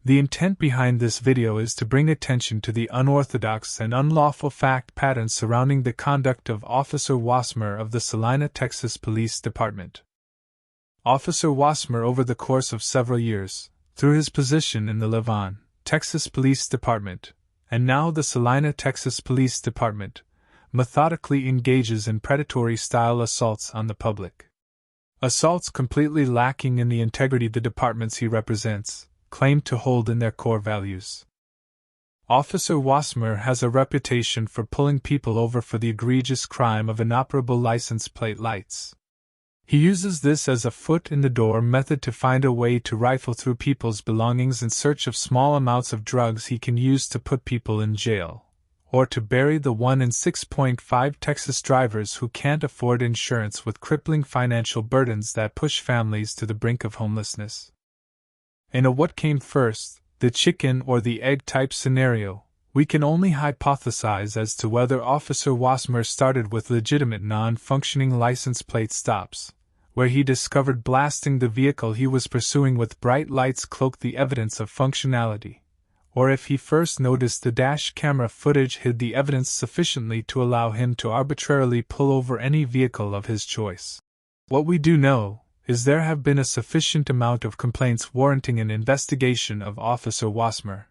The intent behind this video is to bring attention to the unorthodox and unlawful fact patterns surrounding the conduct of Officer Wassmer of the Celina, Texas Police Department. Officer Wassmer, over the course of several years, through his position in the Levon, Texas Police Department, and now the Celina, Texas Police Department, methodically engages in predatory-style assaults on the public. Assaults completely lacking in the integrity the departments he represents claim to hold in their core values. Officer Wassmer has a reputation for pulling people over for the egregious crime of inoperable license plate lights. He uses this as a foot-in-the-door method to find a way to rifle through people's belongings in search of small amounts of drugs he can use to put people in jail, or to bury the 1 in 6.5 Texas drivers who can't afford insurance with crippling financial burdens that push families to the brink of homelessness. In a what came first, the chicken or the egg type scenario, we can only hypothesize as to whether Officer Wassmer started with legitimate non-functioning license plate stops, where he discovered blasting the vehicle he was pursuing with bright lights cloaked the evidence of functionality, or if he first noticed the dash camera footage hid the evidence sufficiently to allow him to arbitrarily pull over any vehicle of his choice. What we do know is there have been a sufficient amount of complaints warranting an investigation of Officer Wassmer.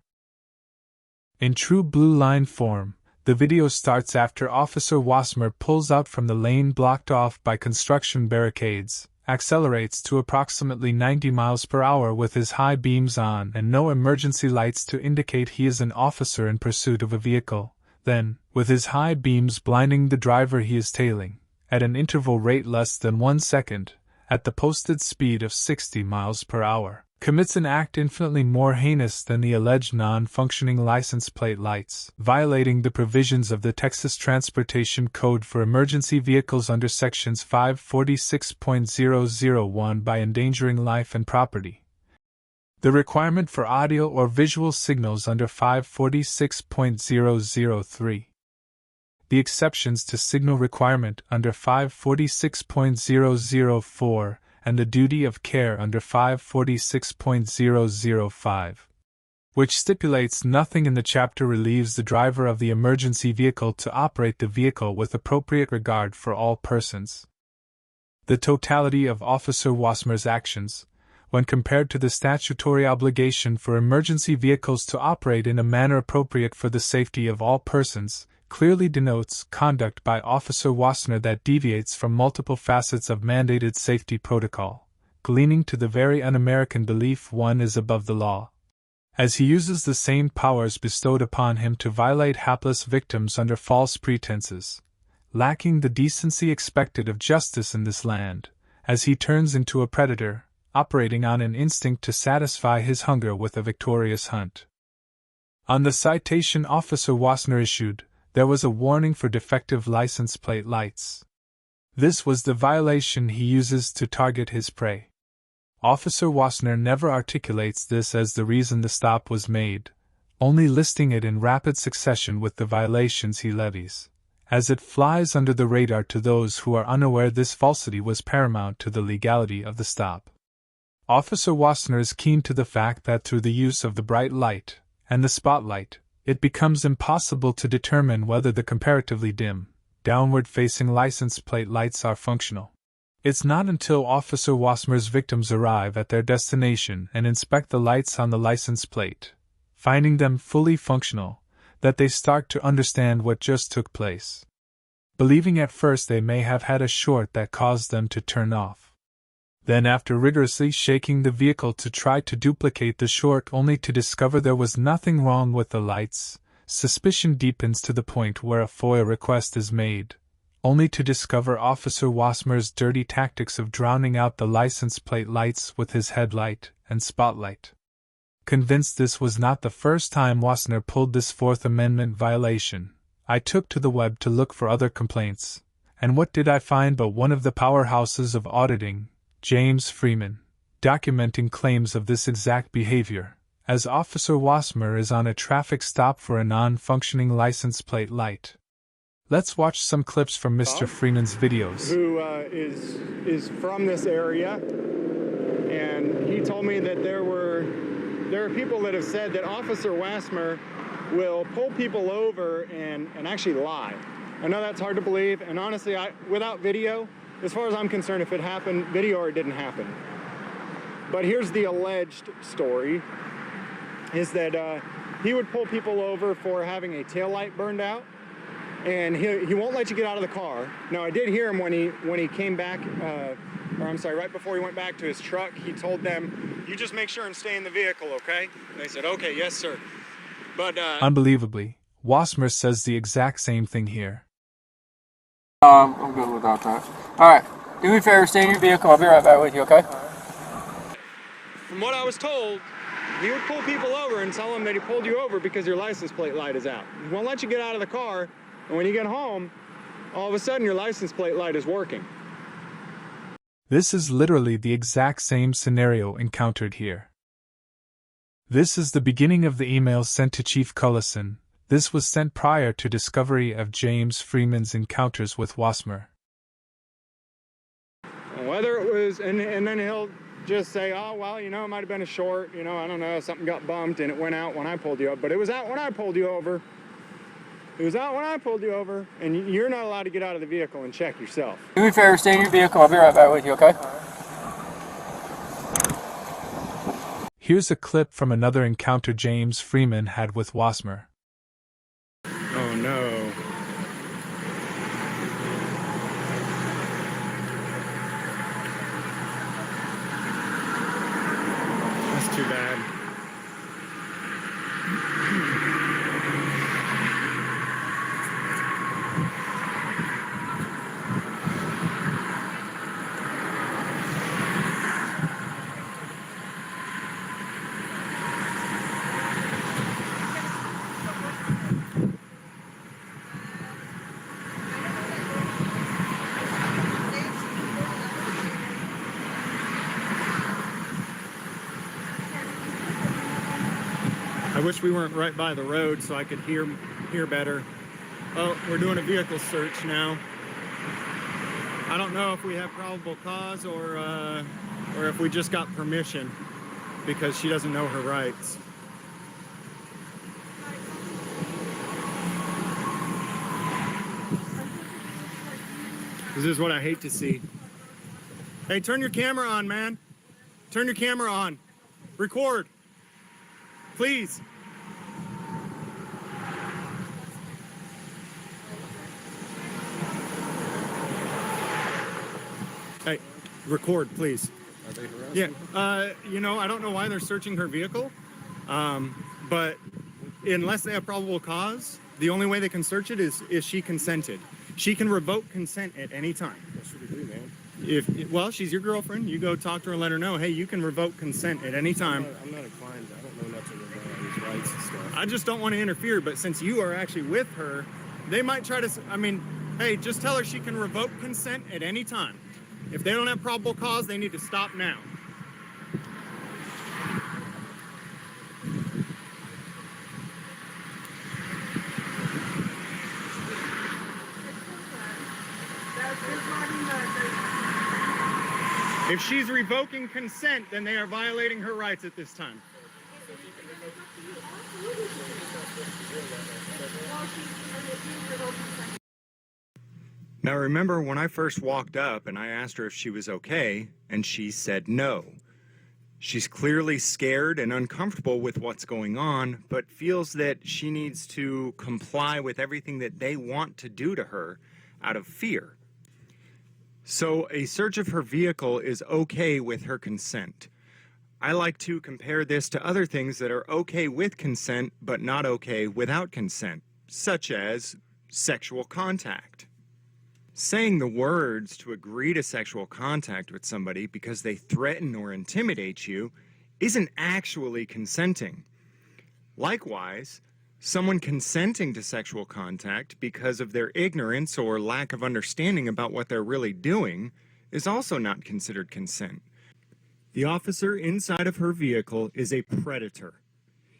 In true Blue Line form, the video starts after Officer Wassmer pulls out from the lane blocked off by construction barricades, accelerates to approximately 90 miles per hour with his high beams on and no emergency lights to indicate he is an officer in pursuit of a vehicle, then, with his high beams blinding the driver he is tailing, at an interval rate less than 1 second, at the posted speed of 60 miles per hour, commits an act infinitely more heinous than the alleged non-functioning license plate lights, violating the provisions of the Texas Transportation Code for emergency vehicles under Sections 546.001 by endangering life and property. The requirement for audio or visual signals under 546.003. The exceptions to signal requirement under 546.004 and the duty of care under 546.005, which stipulates nothing in the chapter relieves the driver of the emergency vehicle to operate the vehicle with appropriate regard for all persons. The totality of Officer Wassmer's actions, when compared to the statutory obligation for emergency vehicles to operate in a manner appropriate for the safety of all persons, clearly denotes conduct by Officer Wassmer that deviates from multiple facets of mandated safety protocol, leaning to the very un-American belief one is above the law, as he uses the same powers bestowed upon him to violate hapless victims under false pretenses, lacking the decency expected of justice in this land, as he turns into a predator, operating on an instinct to satisfy his hunger with a victorious hunt. On the citation Officer Wassmer issued, there was a warning for defective license plate lights. This was the violation he uses to target his prey. Officer Wassmer never articulates this as the reason the stop was made, only listing it in rapid succession with the violations he levies, as it flies under the radar to those who are unaware this falsity was paramount to the legality of the stop. Officer Wassmer is keen to the fact that through the use of the bright light and the spotlight, it becomes impossible to determine whether the comparatively dim, downward-facing license plate lights are functional. It's not until Officer Wassmer's victims arrive at their destination and inspect the lights on the license plate, finding them fully functional, that they start to understand what just took place, believing at first they may have had a short that caused them to turn off. Then, after rigorously shaking the vehicle to try to duplicate the short only to discover there was nothing wrong with the lights, suspicion deepens to the point where a FOIA request is made, only to discover Officer Wassmer's dirty tactics of drowning out the license plate lights with his headlight and spotlight. Convinced this was not the first time Wassmer pulled this Fourth Amendment violation, I took to the web to look for other complaints, and what did I find but one of the powerhouses of auditing, James Freeman, documenting claims of this exact behavior, as Officer Wassmer is on a traffic stop for a non-functioning license plate light. Let's watch some clips from Mr. Freeman's videos. Who is from this area, and he told me that there were there are people that have said that Officer Wassmer will pull people over and actually lie. I know that's hard to believe, and honestly, without video, as far as I'm concerned, if it happened, video or it didn't happen. But here's the alleged story, is that he would pull people over for having a taillight burned out, and he won't let you get out of the car. Now, I did hear him when he came back, or I'm sorry, right before he went back to his truck, he told them, "You just make sure and stay in the vehicle, okay?" And they said, "Okay, yes, sir." But unbelievably, Wassmer says the exact same thing here. I'm good without that. Alright, do me a favor, stay in your vehicle. I'll be right back with you, okay? from what I was told, he would pull people over and tell them that he pulled you over because your license plate light is out. He won't let you get out of the car, and when you get home, all of a sudden your license plate light is working. This is literally the exact same scenario encountered here. This is the beginning of the email sent to Chief Cullison. This was sent prior to discovery of James Freeman's encounters with Wassmer. Whether it was, and then he'll just say, "Oh, well, you know, it might have been a short, you know, I don't know, something got bumped and it went out when I pulled you over, but it was out when I pulled you over. It was out when I pulled you over, and you're not allowed to get out of the vehicle and check yourself." Do me a favor, stay in your vehicle. I'll be right back with you, okay? Here's a clip from another encounter James Freeman had with Wassmer. Oh no. That's too bad. I wish we weren't right by the road so I could hear better. Oh, we're doing a vehicle search now. I don't know if we have probable cause or if we just got permission because she doesn't know her rights. This is what I hate to see. Hey, turn your camera on, man. Turn your camera on. Record. Please. Hey, record, please. Are they harassing? Yeah, you know, I don't know why they're searching her vehicle, but unless they have probable cause, the only way they can search it is she consented. She can revoke consent at any time. What should we do, man? Well, she's your girlfriend. You go talk to her and let her know, hey, you can revoke consent at any time. I'm not inclined. I don't know nothing about his rights and stuff. I just don't want to interfere, but since you are actually with her, they might try to, I mean, hey, just tell her she can revoke consent at any time. If they don't have probable cause, they need to stop now. If she's revoking consent, then they are violating her rights at this time. Now remember when I first walked up and I asked her if she was okay, and she said no. She's clearly scared and uncomfortable with what's going on, but feels that she needs to comply with everything that they want to do to her out of fear. So a search of her vehicle is okay with her consent. I like to compare this to other things that are okay with consent but not okay without consent, such as sexual contact. Saying the words to agree to sexual contact with somebody because they threaten or intimidate you isn't actually consenting. Likewise, someone consenting to sexual contact because of their ignorance or lack of understanding about what they're really doing is also not considered consent. The officer inside of her vehicle is a predator.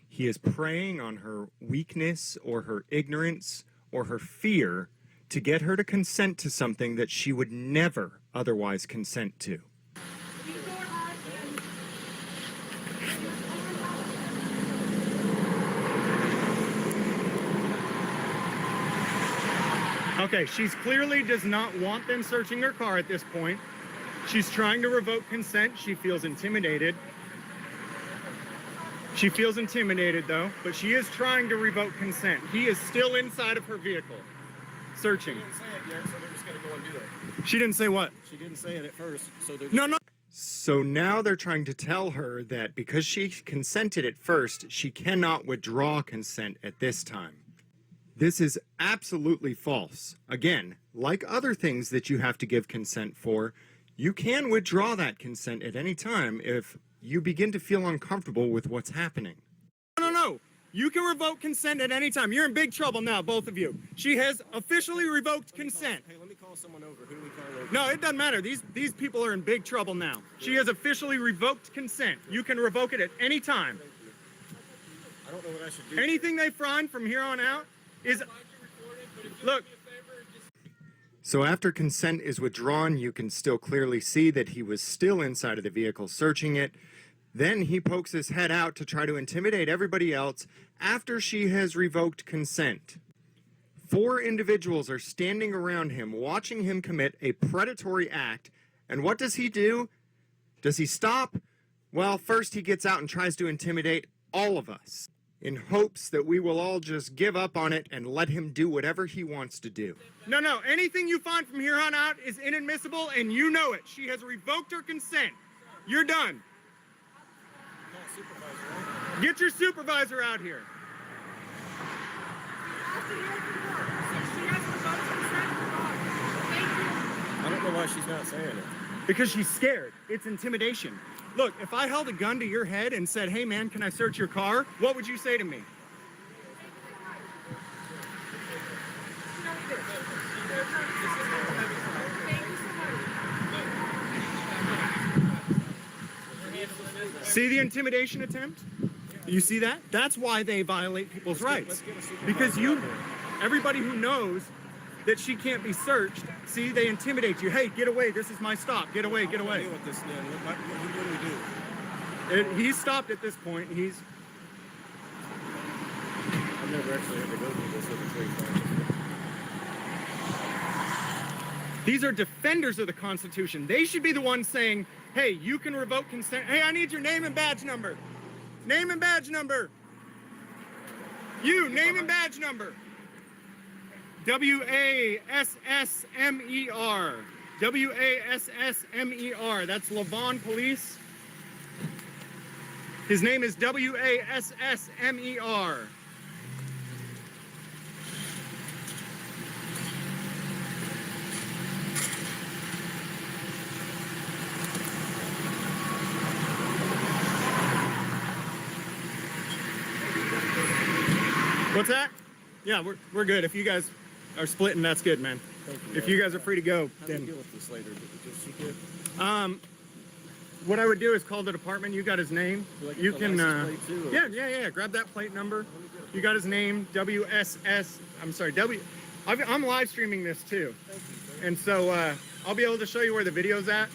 He is preying on her weakness or her ignorance or her fear to get her to consent to something that she would never otherwise consent to. Okay, she's clearly does not want them searching her car at this point. She's trying to revoke consent. She feels intimidated. She feels intimidated though, but she is trying to revoke consent. He is still inside of her vehicle, searching. She didn't say it yet, so they're just gonna go and do it. She didn't say what? She didn't say it at first, so they're No. So now they're trying to tell her that because she consented at first, she cannot withdraw consent at this time. This is absolutely false. Again, like other things that you have to give consent for, you can withdraw that consent at any time if you begin to feel uncomfortable with what's happening. No. You can revoke consent at any time. You're in big trouble now, both of you. She has officially revoked consent. Hey, let me call someone over. Who do we call over? No, it doesn't matter. These people are in big trouble now. She has officially revoked consent. You can revoke it at any time. I don't know what I should do. Anything they find from here on out is... Look. So after consent is withdrawn, you can still clearly see that he was still inside of the vehicle searching it. Then he pokes his head out to try to intimidate everybody else after she has revoked consent. 4 individuals are standing around him, watching him commit a predatory act. And what does he do? Does he stop? Well, first he gets out and tries to intimidate all of us in hopes that we will all just give up on it and let him do whatever he wants to do. No. Anything you find from here on out is inadmissible, and you know it. She has revoked her consent. You're done. Get your supervisor out here. I don't know why she's not saying it. Because she's scared. It's intimidation. Look, if I held a gun to your head and said, hey man, can I search your car? What would you say to me? See the intimidation attempt? You see that? That's why they violate people's rights. Because everybody who knows that she can't be searched, see, they intimidate you. Hey, get away, this is my stop. Get away, get away. What do we do? He's stopped at this point. I've never actually had to go through this with a police. These are defenders of the Constitution. They should be the ones saying, hey, you can revoke consent. Hey, I need your name and badge number. Name and badge number. You, name and badge number. Wassmer. Wassmer. That's Lavon Police. His name is Wassmer. What's that? Yeah, we're good. If you guys are splitting, that's good, man. Thank you, If you guys are free to go, how do you then deal with this later? Just she could. what I would do is call the department. You got his name. Do I get You the can license plate too, or- yeah. Grab that plate number. You got his name. I'm live streaming this too, and so I'll be able to show you where the video's at.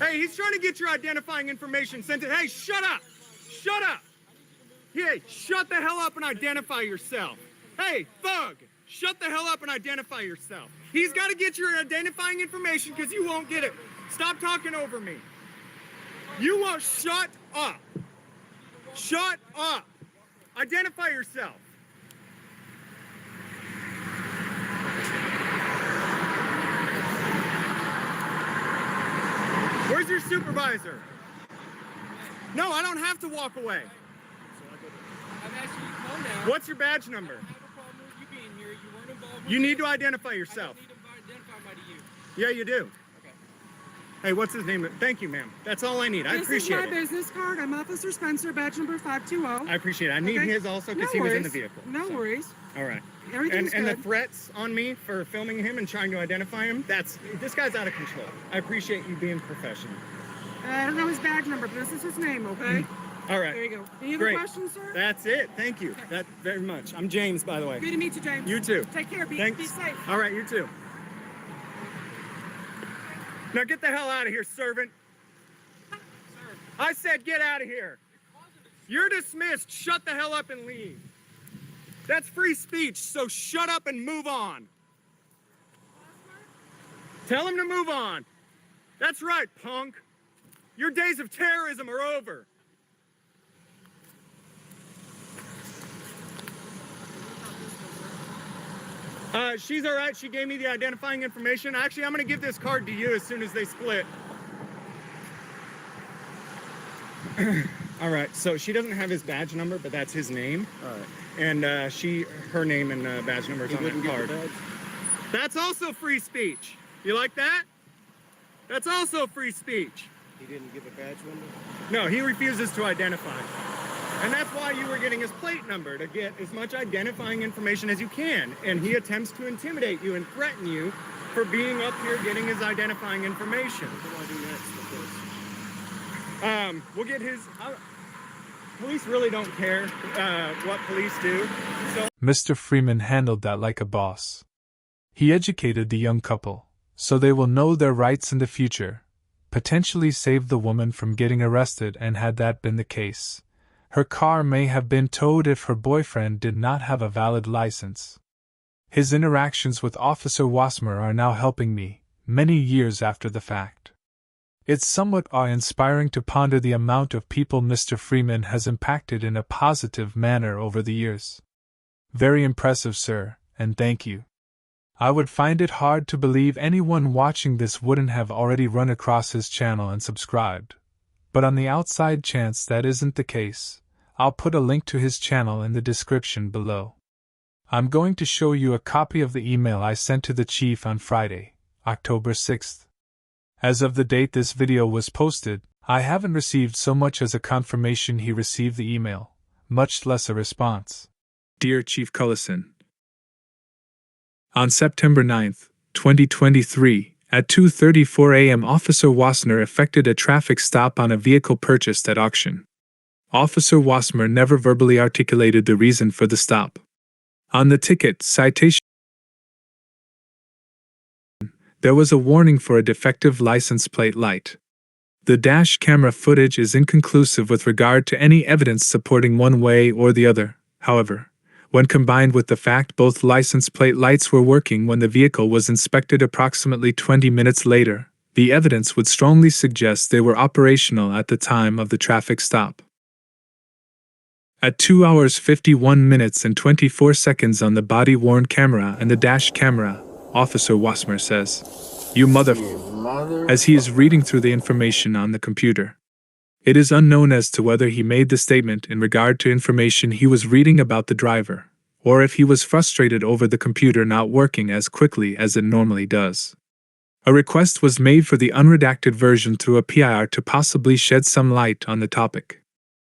Hey, he's trying to get your identifying information sent to. Hey, shut up! Shut up! Hey, shut the hell up and identify yourself. Hey, thug, shut the hell up and identify yourself. He's got to get your identifying information because you won't get it. Stop talking over me. You won't. Shut up. Shut up. Identify yourself. Where's your supervisor? No, I don't have to walk away. I've asked you to come down. What's your badge number? I have a problem with you being here. You weren't involved with You me. need to identify yourself. I don't need to identify by you. Yeah, you do. Okay. Hey, what's his name? Thank you, ma'am. That's all I need. I appreciate This is my it. business card. I'm Officer Spencer, badge number 520. I appreciate it. I need Okay. his also because No he was in worries. the vehicle. No So, worries. All right. Everything's And the good. threats on me for filming him and trying to identify him, this guy's out of control. I appreciate you being professional. I don't know his badge number, but this is his name, okay? All right. There you go. Any other Great. questions, sir? That's it. Thank you. That very much. I'm James, by the way. Good to meet you, James. You too. Take care. Be Thanks. safe. All right, you too. Now get the hell out of here, servant. I said get out of here. You're dismissed. Shut the hell up and leave. That's free speech, so shut up and move on. Tell him to move on. That's right, punk. Your days of terrorism are over. She's all right. She gave me the identifying information. Actually, I'm going to give this card to you as soon as they split. All right, so she doesn't have his badge number, but that's his name. All right. And her name and badge number is He on didn't that get card. the badge? That's also free speech. You like that? That's also free speech. He didn't give a badge number? No, he refuses to identify. And that's why you were getting his plate number, to get as much identifying information as you can. And he attempts to intimidate you and threaten you for being up here getting his identifying information. What do I do next with this? We'll get his... police really don't care what police do. So Mr. Freeman handled that like a boss. He educated the young couple, so they will know their rights in the future, potentially save the woman from getting arrested, and had that been the case, her car may have been towed if her boyfriend did not have a valid license. His interactions with Officer Wassmer are now helping me, many years after the fact. It's somewhat awe-inspiring to ponder the amount of people Mr. Freeman has impacted in a positive manner over the years. Very impressive, sir, and thank you. I would find it hard to believe anyone watching this wouldn't have already run across his channel and subscribed. But on the outside chance that isn't the case, I'll put a link to his channel in the description below. I'm going to show you a copy of the email I sent to the chief on Friday, October 6th. As of the date this video was posted, I haven't received so much as a confirmation he received the email, much less a response. Dear Chief Cullison, on September 9, 2023, at 2:34 a.m. Officer Wassmer effected a traffic stop on a vehicle purchased at auction. Officer Wassmer never verbally articulated the reason for the stop. On the ticket citation, there was a warning for a defective license plate light. The dash camera footage is inconclusive with regard to any evidence supporting one way or the other. However, when combined with the fact both license plate lights were working when the vehicle was inspected approximately 20 minutes later, the evidence would strongly suggest they were operational at the time of the traffic stop. At 2 hours 51 minutes and 24 seconds on the body-worn camera and the dash camera, Officer Wassmer says, "You as he is reading through the information on the computer. It is unknown as to whether he made the statement in regard to information he was reading about the driver, or if he was frustrated over the computer not working as quickly as it normally does. A request was made for the unredacted version through a PIR to possibly shed some light on the topic.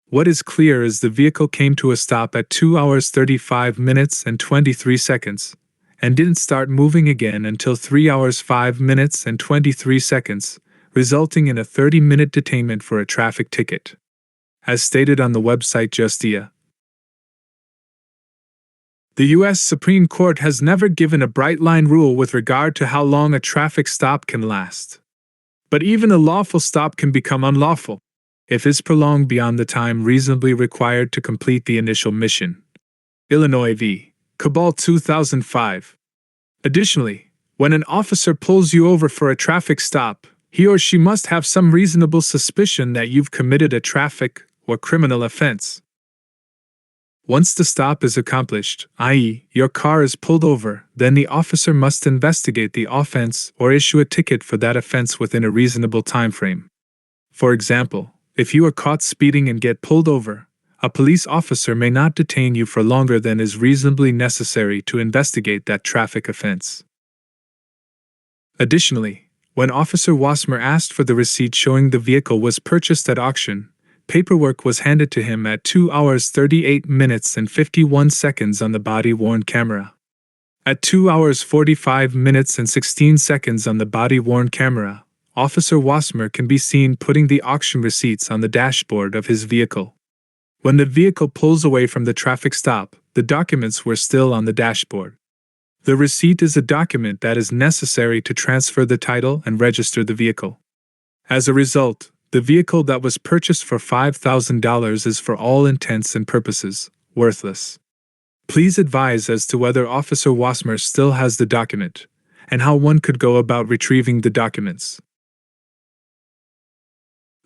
What is clear is the vehicle came to a stop at 2 hours 35 minutes and 23 seconds, and didn't start moving again until 3 hours 5 minutes and 23 seconds, resulting in a 30-minute detainment for a traffic ticket. As stated on the website Justia, the U.S. Supreme Court has never given a bright-line rule with regard to how long a traffic stop can last. But even a lawful stop can become unlawful if it's prolonged beyond the time reasonably required to complete the initial mission. Illinois v. Cabal 2005. Additionally, when an officer pulls you over for a traffic stop, he or she must have some reasonable suspicion that you've committed a traffic or criminal offense. Once the stop is accomplished, i.e., your car is pulled over, then the officer must investigate the offense or issue a ticket for that offense within a reasonable time frame. For example, if you are caught speeding and get pulled over, a police officer may not detain you for longer than is reasonably necessary to investigate that traffic offense. Additionally, when Officer Wassmer asked for the receipt showing the vehicle was purchased at auction, paperwork was handed to him at 2 hours 38 minutes and 51 seconds on the body-worn camera. At 2 hours 45 minutes and 16 seconds on the body-worn camera, Officer Wassmer can be seen putting the auction receipts on the dashboard of his vehicle. When the vehicle pulls away from the traffic stop, the documents were still on the dashboard. The receipt is a document that is necessary to transfer the title and register the vehicle. As a result, the vehicle that was purchased for $5,000 is for all intents and purposes worthless. Please advise as to whether Officer Wassmer still has the document, and how one could go about retrieving the documents.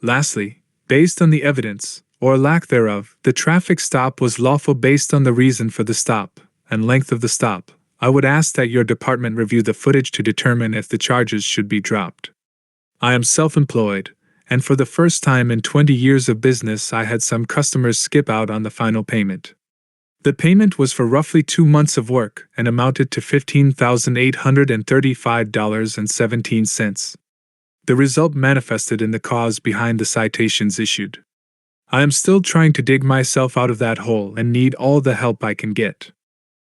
Lastly, based on the evidence, or lack thereof, the traffic stop was lawful based on the reason for the stop and length of the stop. I would ask that your department review the footage to determine if the charges should be dropped. I am self-employed, and for the first time in 20 years of business I had some customers skip out on the final payment. The payment was for roughly 2 months of work and amounted to $15,835.17. The result manifested in the cause behind the citations issued. I am still trying to dig myself out of that hole and need all the help I can get.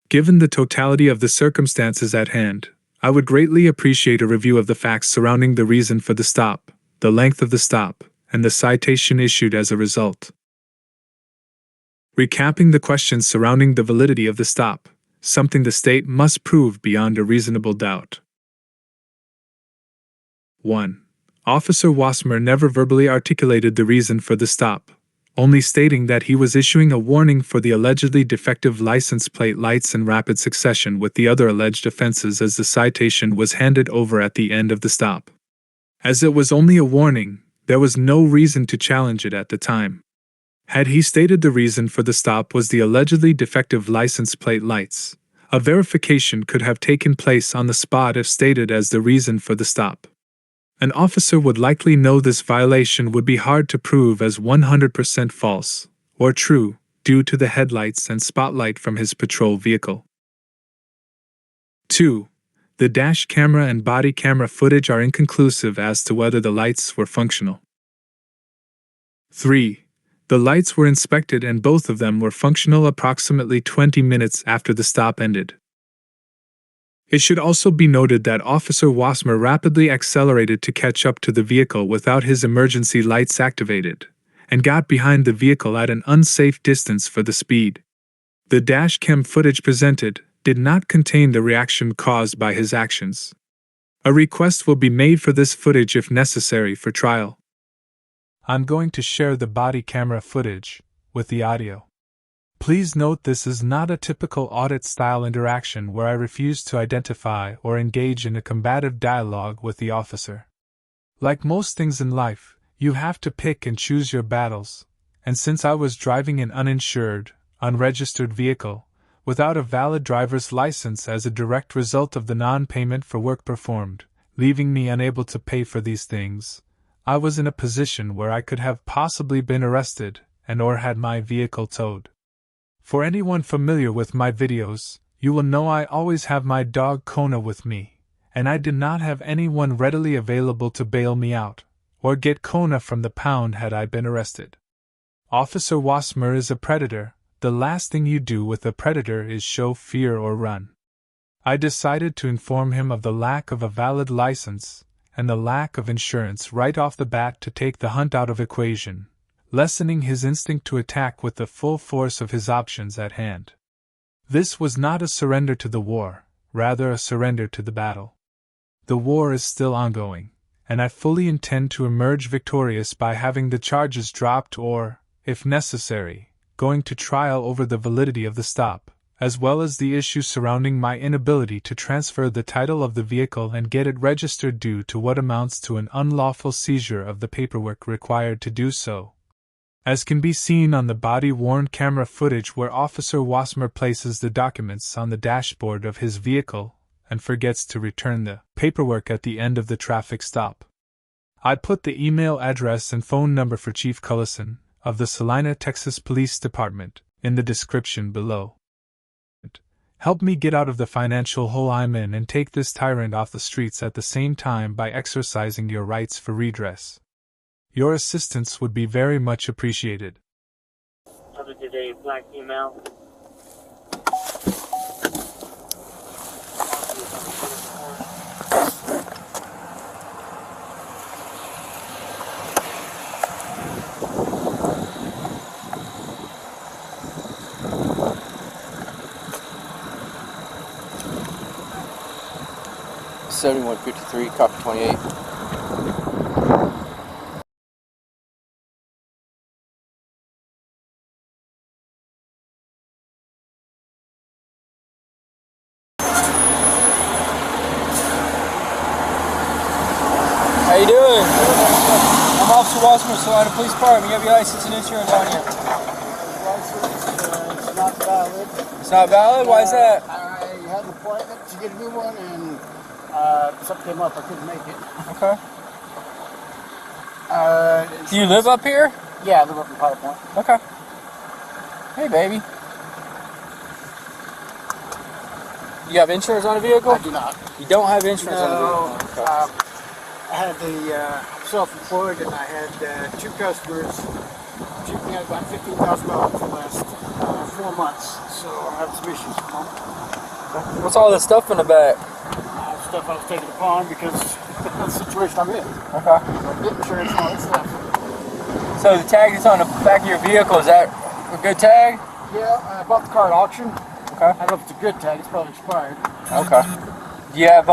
Given the totality of the circumstances at hand, I would greatly appreciate a review of the facts surrounding the reason for the stop, the length of the stop, and the citation issued as a result. Recapping the questions surrounding the validity of the stop, something the state must prove beyond a reasonable doubt. 1. Officer Wassmer never verbally articulated the reason for the stop, only stating that he was issuing a warning for the allegedly defective license plate lights in rapid succession with the other alleged offenses as the citation was handed over at the end of the stop. As it was only a warning, there was no reason to challenge it at the time. Had he stated the reason for the stop was the allegedly defective license plate lights, a verification could have taken place on the spot if stated as the reason for the stop. An officer would likely know this violation would be hard to prove as 100% false or true due to the headlights and spotlight from his patrol vehicle. 2. The dash camera and body camera footage are inconclusive as to whether the lights were functional. 3. The lights were inspected and both of them were functional approximately 20 minutes after the stop ended. It should also be noted that Officer Wassmer rapidly accelerated to catch up to the vehicle without his emergency lights activated, and got behind the vehicle at an unsafe distance for the speed. The dashcam footage presented did not contain the reaction caused by his actions. A request will be made for this footage if necessary for trial. I'm going to share the body camera footage with the audio. Please note this is not a typical audit-style interaction where I refuse to identify or engage in a combative dialogue with the officer. Like most things in life, you have to pick and choose your battles, and since I was driving an uninsured, unregistered vehicle, without a valid driver's license as a direct result of the non-payment for work performed, leaving me unable to pay for these things, I was in a position where I could have possibly been arrested and or had my vehicle towed. For anyone familiar with my videos, you will know I always have my dog Kona with me, and I did not have anyone readily available to bail me out, or get Kona from the pound had I been arrested. Officer Wassmer is a predator. The last thing you do with a predator is show fear or run. I decided to inform him of the lack of a valid license, and the lack of insurance right off the bat to take the hunt out of equation, lessening his instinct to attack with the full force of his options at hand. This was not a surrender to the war, rather a surrender to the battle. The war is still ongoing, and I fully intend to emerge victorious by having the charges dropped or, if necessary, going to trial over the validity of the stop, as well as the issue surrounding my inability to transfer the title of the vehicle and get it registered due to what amounts to an unlawful seizure of the paperwork required to do so. As can be seen on the body-worn camera footage where Officer Wassmer places the documents on the dashboard of his vehicle and forgets to return the paperwork at the end of the traffic stop. I put the email address and phone number for Chief Cullison of the Celina, Texas Police Department in the description below. Help me get out of the financial hole I'm in and take this tyrant off the streets at the same time by exercising your rights for redress. Your assistance would be very much appreciated. Other today, black email. $71.53, copy 28. Wassmer, Celina Police Department. You have your license and insurance on you. License, it's not valid. It's not valid? Why is that? I had an appointment to get a new one, and something came up. I couldn't make it. Okay. Do you live up here? Yeah, I live up in Powder Point. Okay. Hey, baby. You have insurance on the vehicle? I do not. You don't have insurance on the No. vehicle? Okay. I had the self-employed, and I had 2 customers chipping out about $15,000 for the last 4 months. So I'm having some issues at the moment. What's all this stuff in the back? Stuff I was taking upon because of the situation I'm in. Okay. So I get insurance and all that stuff. So the tag that's on the back of your vehicle, is that a good tag? Yeah, I bought the car at auction. Okay. I don't know if it's a good tag. It's probably expired. Okay. Do you have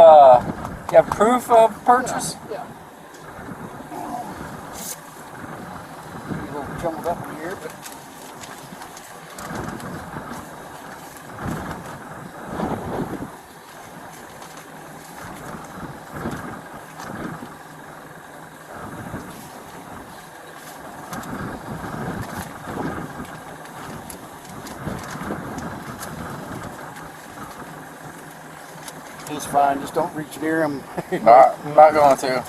proof of purchase? Yeah. A little jumbled up in here, but it's fine. Just don't reach near him. I'm not going to.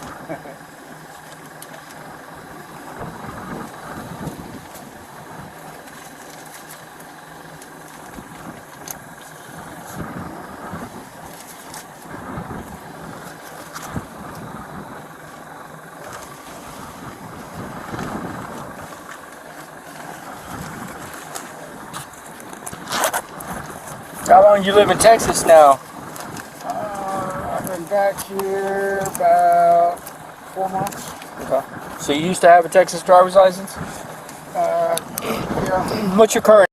How long you live in Texas now? I've been back here about 4 months. Okay. So you used to have a Texas driver's license? Yeah. What's your current?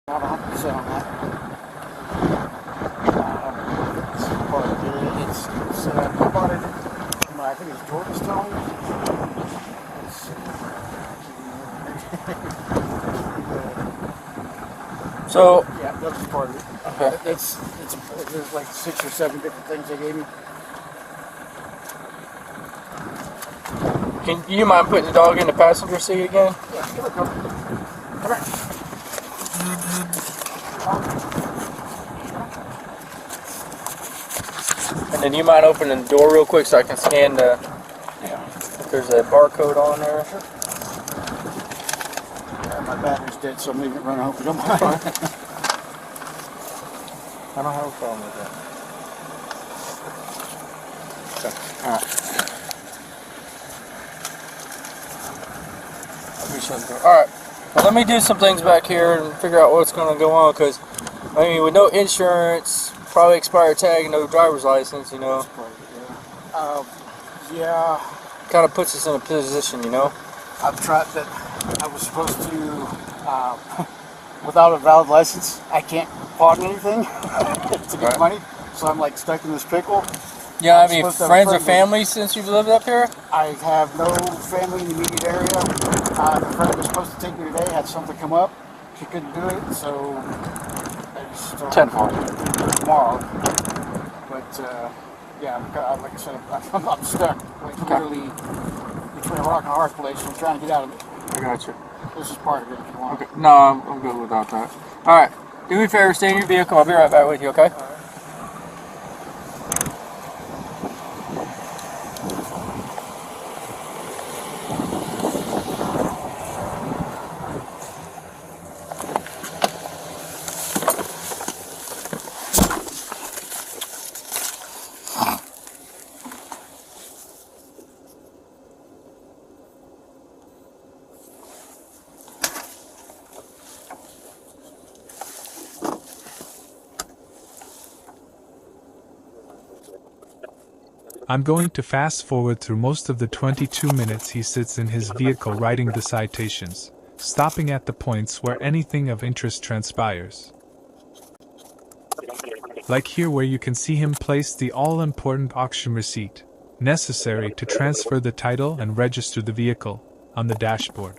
Not 100% on that. It's part of it. I bought it from, I think it's Georgetown. So, Yeah, that's part of it. okay. There's like 6 or 7 different things they gave me. Can you mind putting the dog in the passenger seat again? Yeah, here we go. Come here. And then you mind opening the door real quick so I can scan the. Yeah. If there's a barcode on there. My battery's dead, so I'm leaving it running. I hope you don't mind. I don't have a problem with that. Okay. Alright. Well, let me do some things back here and figure out what's going to go on, because, I mean, with no insurance, probably expired tag, no driver's license, you know, Yeah. kind of puts us in a position, you know. I've tried that. I was supposed to, without a valid license, I can't pawn anything to get Right. money. So I'm like stuck in this pickle. Yeah, I I'm mean, supposed to have a friends or friend family since you've lived up here? I have no family in the immediate area. The friend that was supposed to take me today had something come up. She couldn't do it, so I just told her 10-4. to do it tomorrow. But yeah, like I said, I'm stuck, like literally between a rock and a hard place. I'm trying to get out of it. I got you. This is part of it if you want. Okay. No, I'm good without that. Alright. Do me a favor, stay in your vehicle. I'll be right back with you, okay? I'm going to fast forward through most of the 22 minutes he sits in his vehicle writing the citations, stopping at the points where anything of interest transpires. Like here where you can see him place the all-important auction receipt, necessary to transfer the title and register the vehicle, on the dashboard.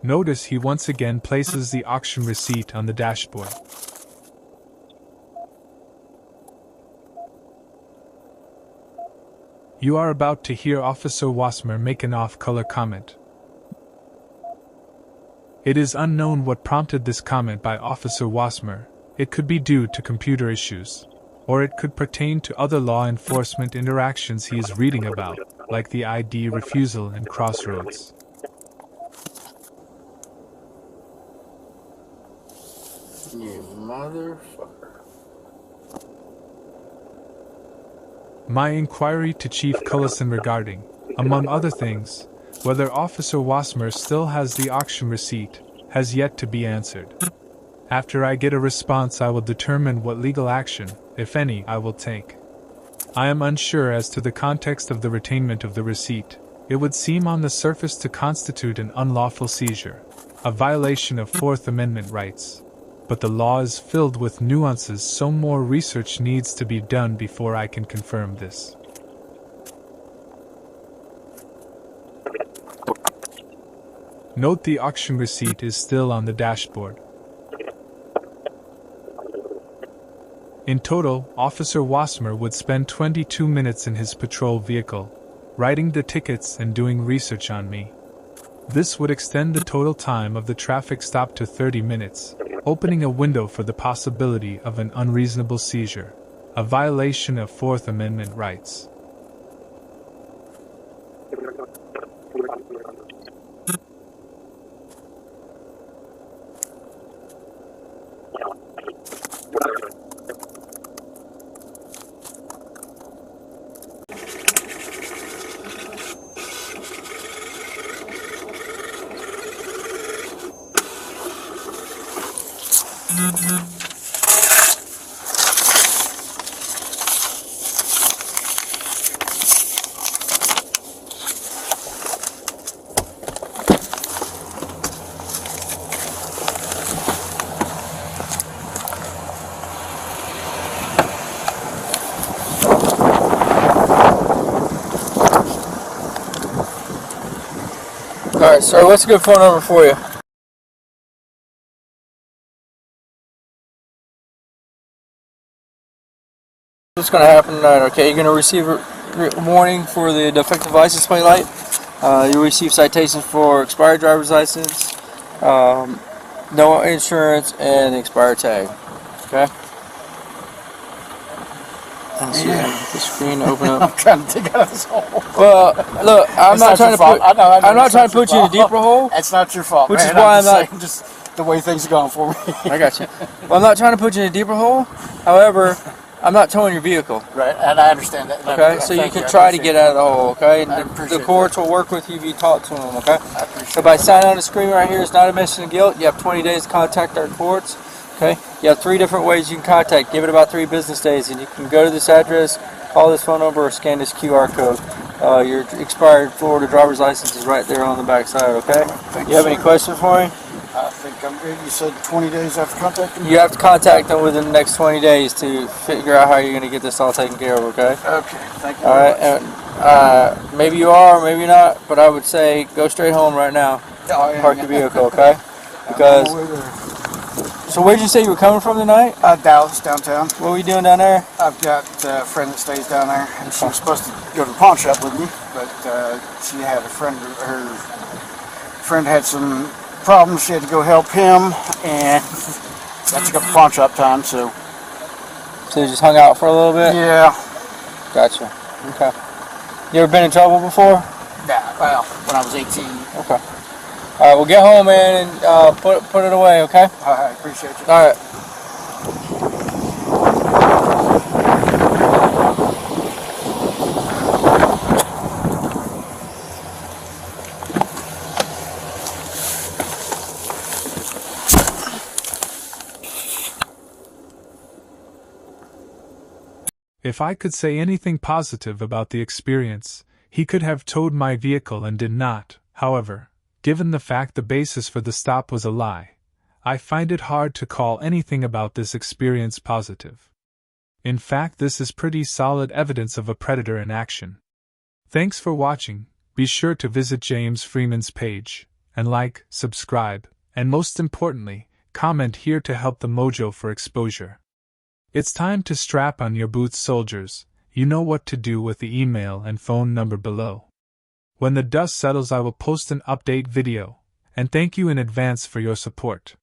Notice he once again places the auction receipt on the dashboard. You are about to hear Officer Wassmer make an off-color comment. It is unknown what prompted this comment by Officer Wassmer. It could be due to computer issues, or it could pertain to other law enforcement interactions he is reading about, like the ID refusal and Crossroads. You motherfucker. My inquiry to Chief Cullison regarding, among other things, whether Officer Wassmer still has the auction receipt, has yet to be answered. After I get a response, I will determine what legal action, if any, I will take. I am unsure as to the context of the retainment of the receipt. It would seem on the surface to constitute an unlawful seizure, a violation of Fourth Amendment rights. But the law is filled with nuances, so more research needs to be done before I can confirm this. Note the auction receipt is still on the dashboard. In total, Officer Wassmer would spend 22 minutes in his patrol vehicle, writing the tickets and doing research on me. This would extend the total time of the traffic stop to 30 minutes, opening a window for the possibility of an unreasonable seizure, a violation of Fourth Amendment rights. Alright, sir, what's a good phone number for you? What's going to happen tonight, okay? You're going to receive a warning for the defective license plate light. You'll receive citations for expired driver's license, no insurance, and expired tag. Okay? Let's see, the screen open up. I'm trying to dig out of this hole. Well, look, I'm not trying to put. I'm not trying to put you in a deeper hole. It's not your fault, Which man. is why I'm not. Saying, just the way things are going for me. I got you. Well, I'm not trying to put you in a deeper hole. However, I'm not towing your vehicle. Right, and I understand that. Okay, so you can try to get out of the hole. Okay, I and appreciate the courts will work with you if you talk to them. Okay. I appreciate So by signing on the screen right here, it's not admission of guilt. You have 20 days to contact our courts. Okay. You have 3 different ways you can contact. Give it about 3 business days, and you can go to this address, call this phone number, or scan this QR code. Your expired Florida driver's license is right there on the back side. Okay. You have any questions for me? I think I'm good. You said 20 days after contacting me? You have to contact them within the next 20 days to figure out how you're going to get this all taken care of. Okay. Okay. Thank you. All right. And, maybe you are, maybe not, but I would say go straight home right now. Oh, yeah, Park your vehicle. Okay. Because. So where'd you say you were coming from tonight? Dallas, downtown. What were you doing down there? I've got a friend that stays down there, and she was supposed to go to the pawn shop with me, but she had a friend. Her friend had some problems. She had to go help him, and that took up the pawn shop time. So you just hung out for a little bit? yeah. Gotcha. Okay. You ever been in trouble before? Yeah. Well, when I was 18. Okay. All right. Well, get home, man, and put it away. Okay. I appreciate you. All right. If I could say anything positive about the experience, he could have towed my vehicle and did not. However, given the fact the basis for the stop was a lie, I find it hard to call anything about this experience positive. In fact, this is pretty solid evidence of a predator in action. Thanks for watching. Be sure to visit James Freeman's page, and like, subscribe, and most importantly, comment here to help the mojo for exposure. It's time to strap on your boots, soldiers. You know what to do with the email and phone number below. When the dust settles, I will post an update video, and thank you in advance for your support.